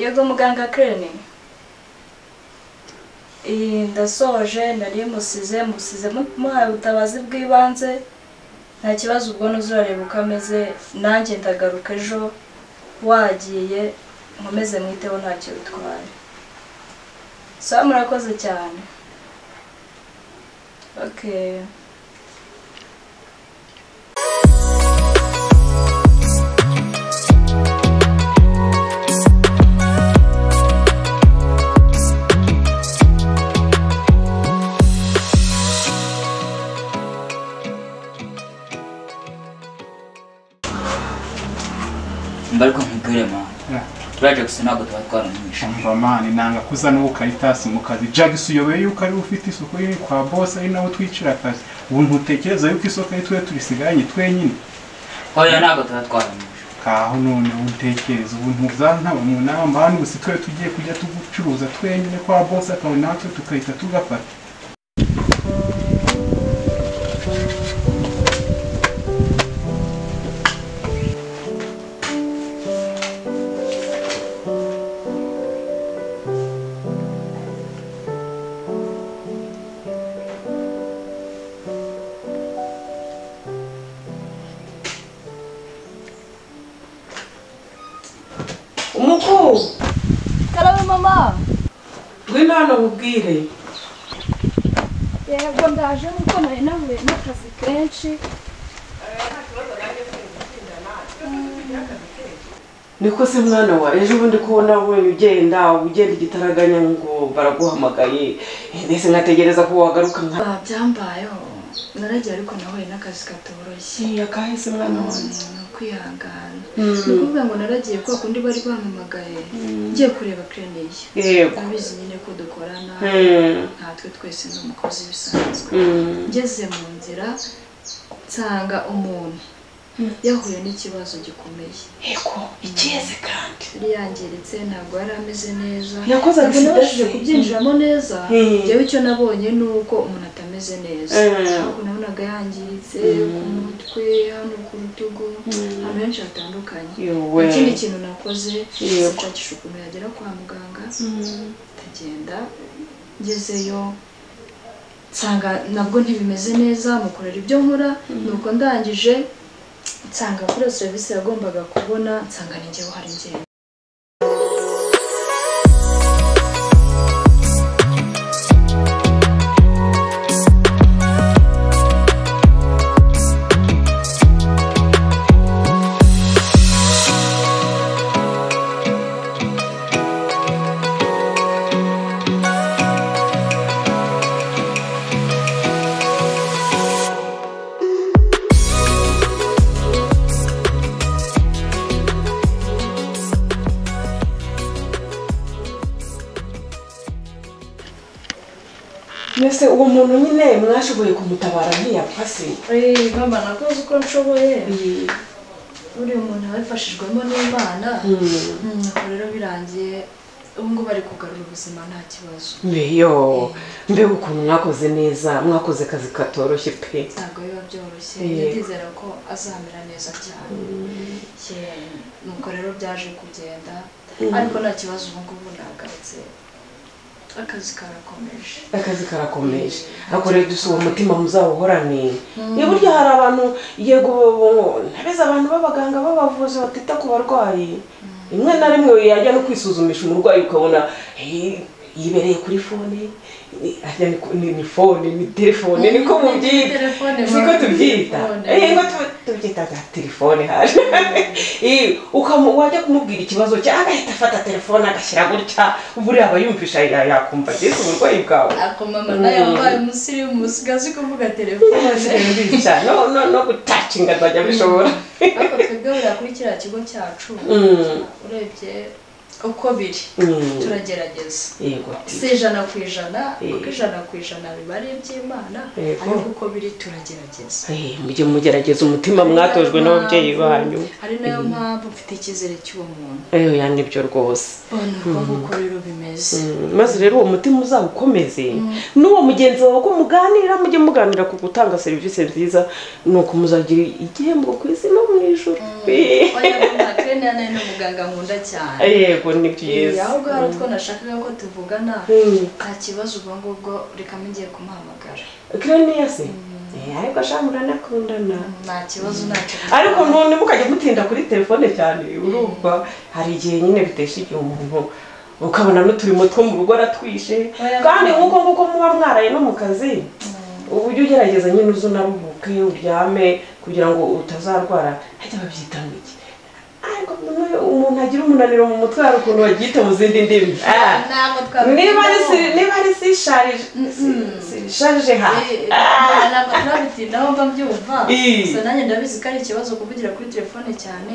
Yego muganga Crane. Ndasoje nari musize muhaye ubutabazi bw'ibanze. Nta kibazo ubwo nuzareba ukameze nanjye ndagaruka ejo wagiye nkomeze mwiteho ntacyo bitwaye. Sawa murakoze cyane. Okay. Mbariko nkubwire mama. Turaje gusana ngo twatwara mwisha. Umva mani nanga kuza no Caritas mu kazi. Jags uyoboye yuko ari ufite isoko yiri kwa boss ari nawe twicira akazi. Ubu ntutekereza yuko isoko ari twe turisiganye twenyine. Oya nago twatwara mwisha. Kaho none untekereza ubu ntuzanta mu nama hano gusi twe tugiye kujya tugucuruza twenyine kwa boss akabona natwe tukahita tugafata. Umuku Karabe mama. Ngwino hano mubwire. Yego ndaje nuko nari nahuye n'akazi kenshi. Niko se mwana wa ejo bundi kubona we ugenda igitaraganya ngo baraguhamagaye. Ndetse ngategereza ko wagaruka nka Byambayeho. Naragiye ariko nahuye n'akazi katoroshye. Yakahise mwana wa. Kwihangana. Nukuvuga ngo naragiye kwa kundi bari bampamagaye. Ngiye kureba Crane ye. Yego. Abizi nyine ko dukorana. Natwe twese n'umukozi bisanzwe. Ngeze mu nzira nsanga umuntu yahuye n'ikibazo gikomeye. Yego, ikize kandi. Yari yangiritse ntabwo yari ameze neza. Yakoze nabashije kubyinjiramo neza. Yewe icyo nabonye nuko umuntu atameze neza. Ariko nabonaga yangiritse ku mutwe, hano ku rutugu, ahantu henshi hatandukanye. Ikindi kintu nakoze nshakisha ukuntu yagera kwa muganga. Tagenda ngezeyo nsanga nabwo ntibimeze neza mukorera ibyo nkora nuko ndangije nsanga kuri service yagombaga kubona nsanga ningewe hari ngende. Nese uwo muntu nyine mwashoboye kumutabara ntiyapfase. Mama nakoze uko nshoboye. Uri umuntu abafashijwemo n'Imana. Rero birangiye ubu ngo bari kugarura ubuzima nta kibazo. Meyo mbega ukuntu mwakoze neza mwakoze kazi katoroshye pe. Ntabwo biba byoroshye. Ndizera ko azamera neza cyane. Nuko rero byaje kugenda ariko nta kibazo ubu ngubu nagarutse. Akazi karakomeje. Ako rero dusuba umutima muzawuhorane. Burya hari abantu yego ntabeza abantu b'abaganga b'abavuzi batita ku barwayi. Imwe na rimwe yajya no kwisuzumisha umurwayi ukabona yibereye kuri fone. Ajya ni fone ni telefone niko mubyita. Niko tubyita. Ngo tubyita telefone haje. Wajya kumubwira ikibazo cye agahita afata telefone agashyira gutya uburi aba yumvisha yakumva Yesu uburwayi bwawe. Ako mama nayo mbaye umusirimu musigazi kuvuga telefone. No gutacinga bajya bishobora. Ako twebwe kuri kiriya kigo cyacu urebye uko biri turagerageza. Yego. Si 100%, kuko 100% biba ari iby'Imana ariko uko biri turagerageza. Mujye mugerageza umutima mwatojwe n'ababyeyi banyu. Ari nayo mpamvu mfite ikizere cy'uwo muntu. Yani byo rwose. Nuko rero bimeze. Maze rero uwo mutima uzawukomeze. N'uwo mugenzi wawe ko muganira mujye muganira ku gutanga serivisi nziza nuko muzagira igihembo ku isi no mu ijuru. Oya mama Crane nayo n'umuganga nkunda cyane. telefone ni byiza ahubwo hari utwo nashakaga ko tuvugana nta kibazo ubwo ngubwo reka ngiye kumuhamagara Kireniya se ariko shamura nakundana nta kibazo ariko none mukajya mutinda kuri telefone cyane urumva hari igihe nyine bitesha igihe umuntu ukabona n'uturimo two mu rugo aratwishe kandi nk'uko muba mwaraye no mu kazi uburyo ugerageza nyine uzi unaruhuke uryame kugira ngo utazarwara hajya babyita iki ariko umuntu agira umunaniro mu mutwe hari ukuntu babyita mu zindi ndimi niba ari sisharije ha ntabwo turabitindaho mba mbyumva gusa nanjye ndabizi ko ari ikibazo kuvugira kuri telefone cyane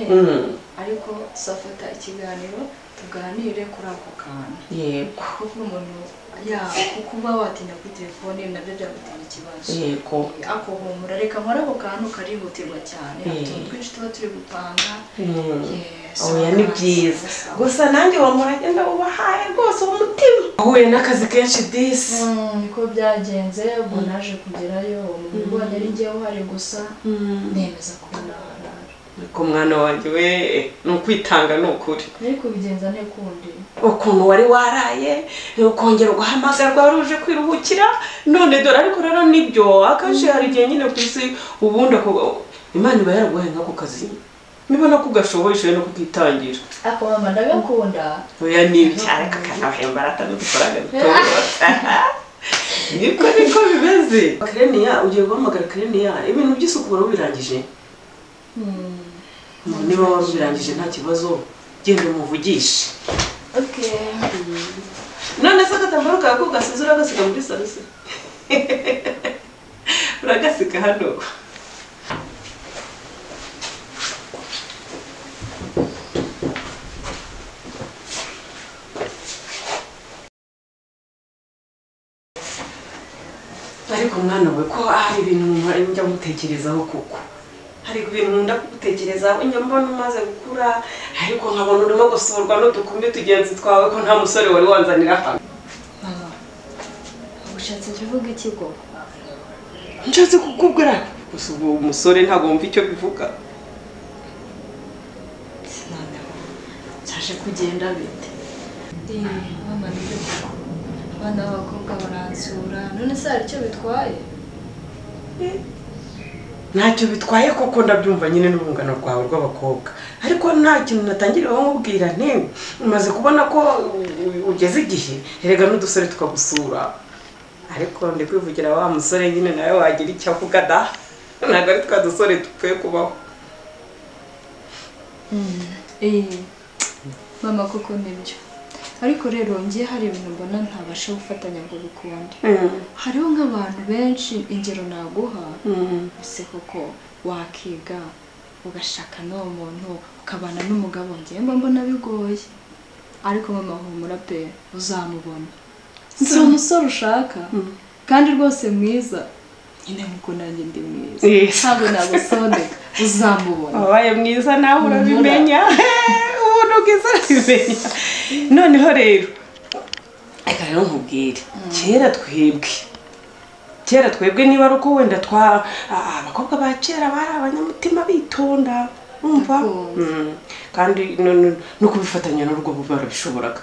ariko tuzafata ikiganiro tuganire kuri ako kantu yego kuko umuntu kuba watinya kuri telefone nabyo byagutera ikibazo yego ako humura reka nkora ako kantu karihutirwa cyane utuntu twinshi tuba turi gupanga oya ni byiza gusa nanjye wamuragenda ubahaye rwose umutima uhuye n'akazi kenshi disi niko byagenze ubwo naje kugerayo umuntu ubonye ari njyewe uhari gusa nemeza ko naharara ko mwana wanjye we ni ukwitanga ni ukuri ariko bigenza nekundi ukuntu wari waraye ukongera ugahamagarwa wari uje kwiruhukira none dore ariko rero nibyo akaje hari igihe nyine ku isi ubundi Imana iba yaraguhaye nk'ako kazi nibona ko ugashoboye no kukitangira ako mama ndagakunda oya nibi cyane kakanahemba atanudukora niko bimeze Kireniya ugiye guhamagara Kireniya ibintu by'isukura birangije niba wabirangije nta kibazo genda umuvugishe none se agatambaro kawe ko gasize uragasiga muri salo se uragasiga hano ariko mwana we ko hari ibintu njya gutekerezaho kuko hari ibintu nkunda kugutekerezaho njya mbona umaze gukura ariko nkabona urimo gusurwa n'udukumbi tugenzi twawe ko nta musore wari wanzanira hano mama ushatse kuvuga ikigo nshatse kukubwira gusa ubu umusore ntabwo wumva icyo bivuga cyaje kugenda bite mama nibyo abana b'abakobwa baransura none se hari icyo bitwaye ntacyo bitwaye koko ndabyumva nyine n'urungano rwawe rw'abakobwa ariko nta kintu natangiriyeho nkubwira nti umaze kubona ko ugeze igihe erega n'udusore tukagusura ariko ndi kwivugira wa musore nyine nawe wagira icyo avuga da ntabwo ari twa dusore dupfuye kubaho mama koko nibyo ariko rero ngiye hari ibintu mbona ntabasha gufatanya ngo bikunde hariho nk'abantu benshi ingero naguha ese koko wakiga ugashaka n'uwo muntu ukabana n'umugabo ngiye mbona bigoye ariko mama humura pe uzamubona si umusore ushaka kandi rwose mwiza nyine nkuko nanjye ndi mwiza ntabwo nagusondeka uzamubona wabaye mwiza nawe urabimenya ubuntu bwiza urabimenya noneho rero reka rero nkubwire kera twebwe niba ari uko wenda abakobwa ba kera bari abanyamutima bitonda umva kandi no kubifatanya n'urwo barabishoboraga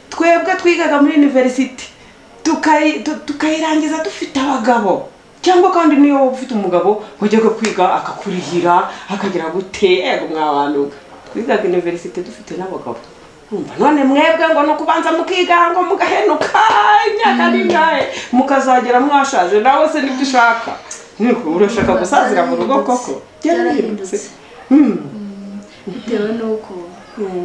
twebwe twigaga muri university tukayirangiza dufite abagabo cyangwa kandi niyo waba ufite umugabo wajyaga kwiga akakurihira akagira gute ego mwabantu twigaga university dufite n'abagabo umva none mwebwe ngo no kubanza mukiga ngo mugahenuka imyaka ningahe mukazagera mwashaje nawe se nibyo ushaka niko urashaka gusazira mu rugo koko byarahindutse bitewe n'uko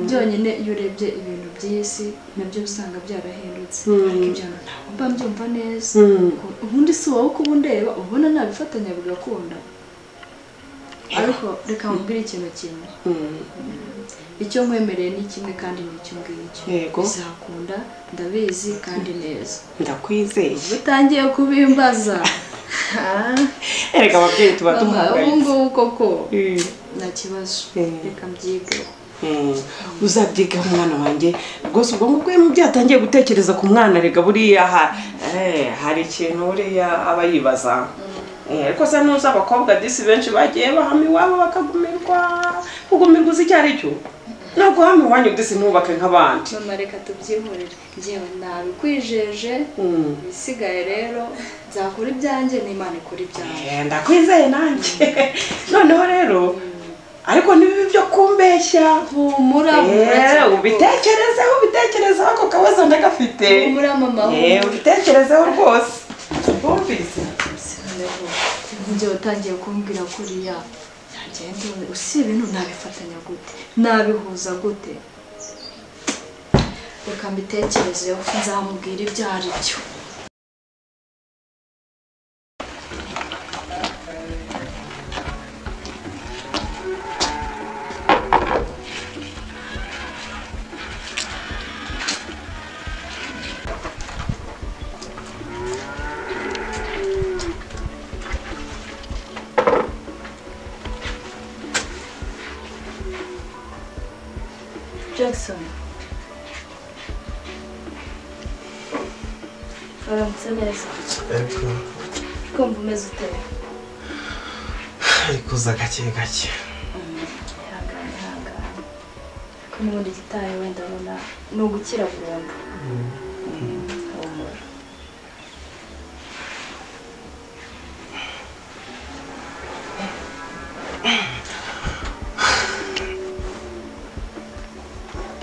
byonyine iyo urebye ibintu by'isi nabyo usanga byarahindutse ariko ibyo ntabwo mba mbyumva neza ubundi si wowe uko ubundeba ubona nabifatanya bigakunda ariko reka mubwire ikintu kimwe icyo nkwemereye ni kimwe kandi ni icyo ngicyo bizakunda ndabizi kandi neza ndakwizeye utangiye kubimbaza erega ababyeyi tuba tumuhangayitse ubu ngubu koko nta kibazo reka mbyigeho uzabyigaho umwana wanjye rwose ubwo ngubwo iyo umubyeyi atangiye gutekereza ku mwana rega buriya hari ikintu buriya aba yibaza ariko se nuza abakobwa disi benshi bagiye bahama iwabo bakagumirwa kugumirwa uzi icyo ari cyo ntabwo hano iwanyu ndetse ntubake nk'abandi. mama reka tubyihorere njyewe nabikwijeje ibisigaye rero nzakora ibyanjye n'Imana ikora ibyanjye. Ndakwizeye nanjye. Noneho rero ariko nibibi byo kumbeshya. Humura ubitekerezeho ako kabazo ndagafite. Humura mama. Ubitekerezeho rwose. Bumvise. Njye watangiye kumbwira kuriya ngende usibe ibintu nabifatanya gute nabihuza gute reka mbitekerezeho nzamubwira ibyo ari byo. Jackson. Waramutse neza. Ego. Kumva umeze ute? Arikuza gake gake. Ihangane. Ko n'ubundi gitaye wenda abona ni ugukira burundu.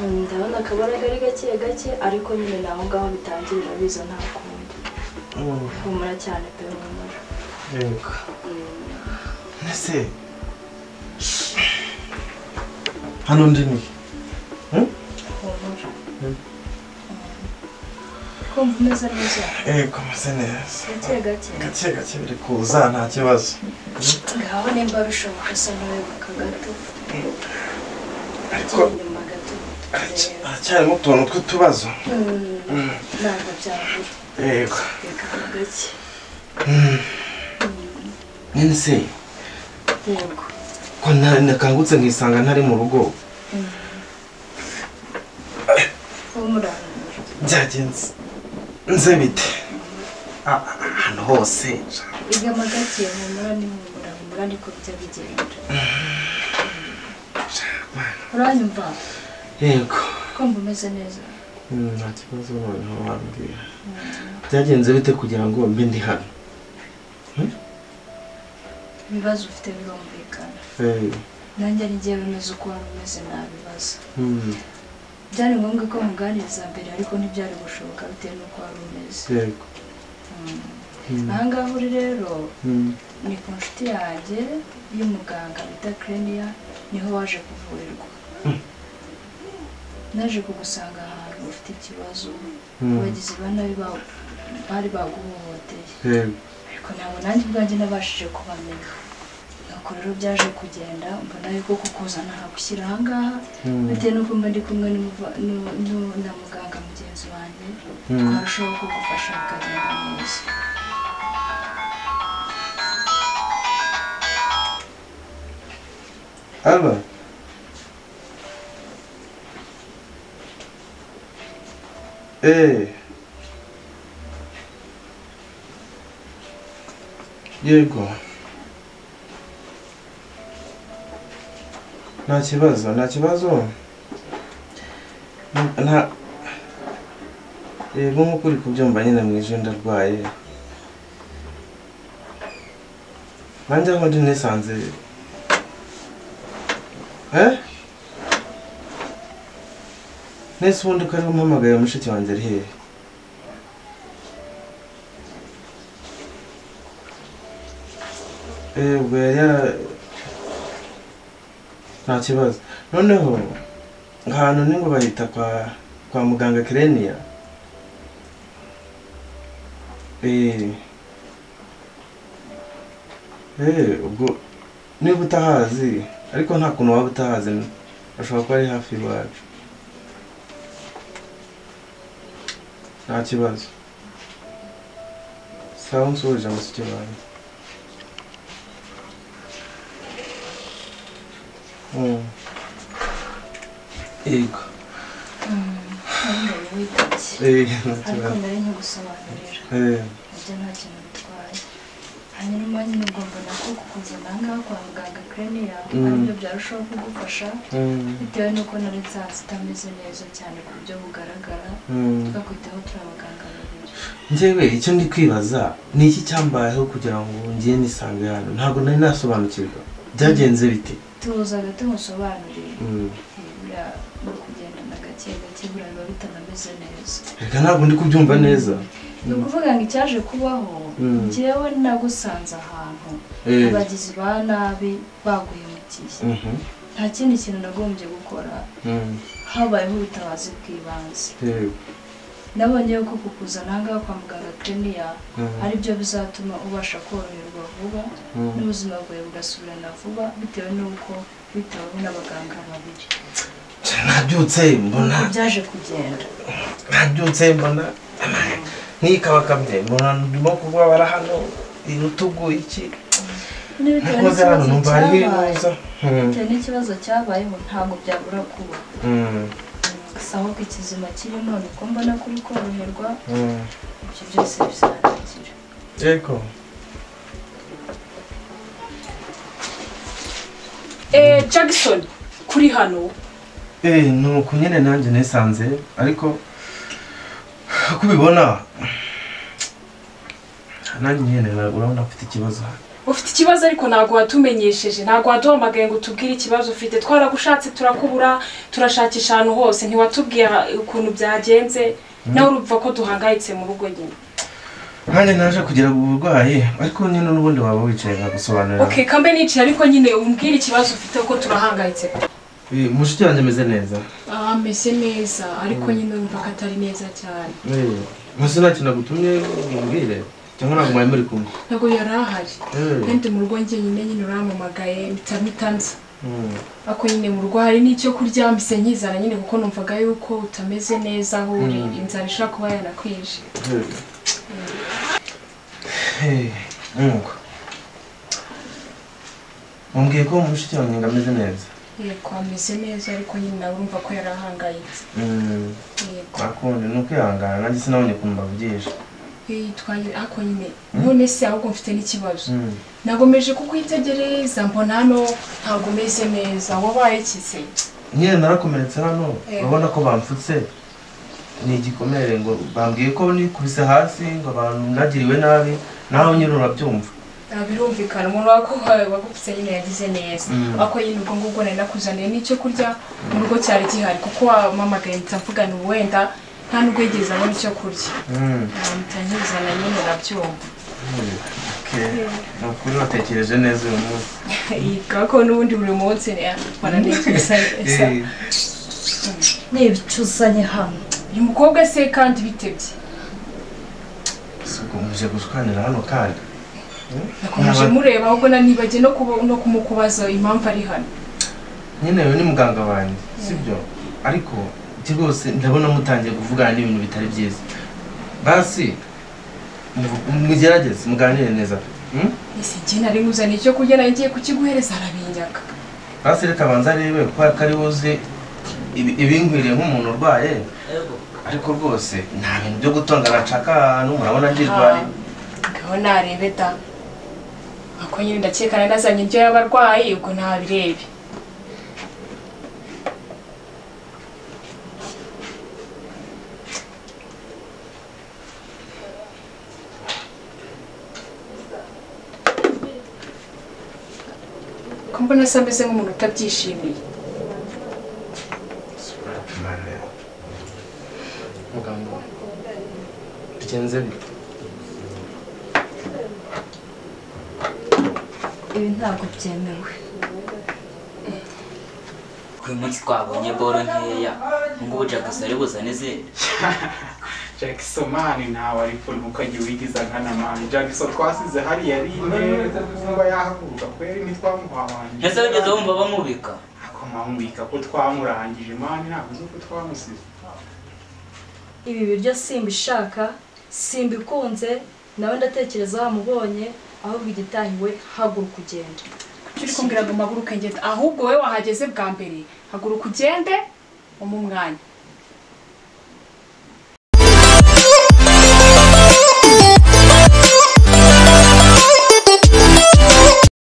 Ndabona akabaraga ari gake ariko nyine naho ngaho bitangirira biza nta kundi. Humura cyane pe humura. Yego. Nese. Hano ndi ni. Humura. Kumva umeze neza? Ego meze neza. Gake biri kuza nta kibazo. Ngaho nimba bishoboka se nawebuka gato. Ariko aracyarimo utuntu tw'utubazo. Ntabwo byabura. Yego. Gake. Nene se. Yego. Ko nakangutse nkisanga ntari mu rugo. Humura. Byagenze. Nze bite. Hano hose. Igama gake humura ni humura niko bijya bigenda. Uranyumva? Yego. Kumva umeze neza? Nta kibazo noneho wambwira. Byagenze bite kugira ngo mbe ndi hano? Ibibazo ufite birumvikana. Nanjye ari njyewe bimeze uko wari umeze nabibaza. Byari ngombwa ko muganiriza mbere ariko ntibyari gushoboka bitewe n'uko wari umeze. Yego. Aha ngaha uri rero ni ku nshuti yanjye y'umuganga bita Krenia niho waje kuvurirwa. Naje kugusanga ahantu ufite ikibazo abagizi ba nabi bari baguhohoteye. Ariko ntabwo nanjye ubwanjye nabashije kubamenya. Nuko rero byaje kugenda mbona yuko kukuzana hagushyira aha ngaha bitewe n'uko mba ndi kumwe na muganga mugenzi wanjye twarushaho kugufasha bikagenda neza. Alba. Yego. Nta kibazo. Yego nk'uko uri kubyumva nyine mu ijoro ndarwaye. Nanjye aho ndi nisanze. Nese ubundi ko ari umpamagaye mushiki wanjye ari hehe? Ubwo nta kibazo. Noneho ahantu ni ngo bahita kwa muganga Krenia. Ubwo niba utahazi ariko nta kuntu waba utahazi ashobora kuba ari hafi iwacu. Nta kibazo. Sawa nsuhuje mushiki wanjye. Yego. Ariko mbere nkigusobanurira ibyo nta kintu bitwaye hanyuma nyine ugomba nako kukuzana ngaho kwa muganga Crenia aribyo byarushaho kugufasha bitewe n'uko nari nsanze utameze neza cyane ku buryo bugaragara tukakwitaho turi abaganga babiri. Njyewe icyo ndi kwibaza ni iki cyambayeho kugira ngo ngiye nisange hano ntabwo nari nasobanukirwa byagenze bite tuzaga tumusobanurire no kugendana gake gake buriya biba bitanameze neza reka ntabwo ndi kubyumva neza ni ukuvuga ngo icyaje kubaho njyewe nagusanze ahantu abagizi ba nabi baguhemukiye nta kindi kintu nagombye gukora habayeho ubutabazi bw'ibanze nabonye ko kukuzana ahangaha kwa muganga Crenia ari byo bizatuma ubasha koroherwa vuba n'ubuzima bwawe bugasubirana vuba bitewe n'uko witaweho n'abaganga babiri. nabyutse mbona byaje kugenda nabyutse mbona nk'ikabakabye mbona ndimo kubabara hano irutugu iki nakoze hano numva hari ibibazo n'ikibazo cyabayeho ntabwo byabura kuba sawa ko ikizima kiri none ko mbona kuri koroherwa ibyo byose bizarangira. yego Jackson kuri hano nuko nyine nanjye nisanze ariko uko ubibona nanjye nyine urabona ufite ikibazo ufite ikibazo ariko ntabwo watumenyesheje ntabwo waduhamagaye ngo tubwire ikibazo ufite twaragushatse turakubura turashakisha ahantu hose ntiwatubwiye ukuntu byagenze nawe urumva ko duhangayitse mu rugo nyine nanjye naje kugira uburwayi ariko nyine n'ubundi waba wicaye nkagusobanurira okay kambe niciye ariko nyine umbwire ikibazo ufite ko turahangayitse mushiki wanjye ameze neza ameze neza ariko nyine urumva ko atari neza cyane musi nta kintu nagutumye umbwire cyangwa ntabwo mwari muri kumwe ntabwo yari ahari kandi mu rugo nyine urampamagaye mitanza ako nyine mu rugo hari n'icyo kurya mbise nkizana nyine kuko numvaga yuko utameze neza aho uri inzara ishobora kuba yanakwije mumbwiye ko mushiki wanjye ngo ameze neza yego ameze neza ariko nyine nawe urumva ko yari ahangayitse yego akundi ni ukwihangana nanjye sinabonye ukuntu mbavugisha ako nyine none se ahubwo mfite n'ikibazo nagomeje kukwitegereza mbona hano ntabwo umeze neza wabaye ikize nyine narakomeretse hano urabona ko bamfutse ni igikomere ngo bambwiye ko nikubise hasi ngo abantu nagiriwe nabi nawe nyine urabyumva birumvikana umuntu wagupfutse nyine yagize neza ako nyine ubwo ngubwo nari nakuzaniye n'icyo kurya mu rugo cyari gihari kuko wamamagaye mvugana wenda nta nubwo yigeze abona icyo kurya mutangizana nyine urabyumva ni ukuri natekereje neza uyu munsi yiga ko n'ubundi buri munsi wananekereza neza n'ibicuzanye hano uyu mukobwa se kandi bitebye ubwo muje gushwanira hano kandi nakomeje mureba ahubwo nanibagiye no kumukubaza impamvu ari hano nyine uyu ni muganga wanjye sibyo ariko rwose ndabona mutangiye kuvugana n'ibintu bitari byiza basi mugerageze muganire neza ese njye nari nkuzaniye icyo kurya nawe ngiye kukiguhereza arabinyaka basi reka abanza arebe ko ari buze ibingwiriye nk'umuntu urwaye ariko rwose nta bintu byo gutongana nshaka ahantu murabona ndirwariye ngaho narebe da ako nyine ndakeka nari nazanye indyo y'abarwayi ubwo ntabirebe ko mbona asa ameze nk'umuntu utabyishimiye muganga bigenze bite ibi ntabwo byemewe uyu munsi twabonye boro nkeya ngubu Jackson ari buzane izindi Jackson mani ntawe ariko ntukajye wigiza nkana mani Jackson twasize hariya ari neza kuba yahaguruka kweri ntitwamuhabanje ese wigeze wumva bamubika ako mwamubika ko twamurangije mani ntabwo uzi ko twamusize ibi biryo simbishaka simbikunze nawe ndatekereza wamubonye ahubwo igitahiwe haguruka ugende uri kumbwira ngo mpaguruke ngende ahubwo wowe wahageze bwa mbere haguruka ugende mu mwanya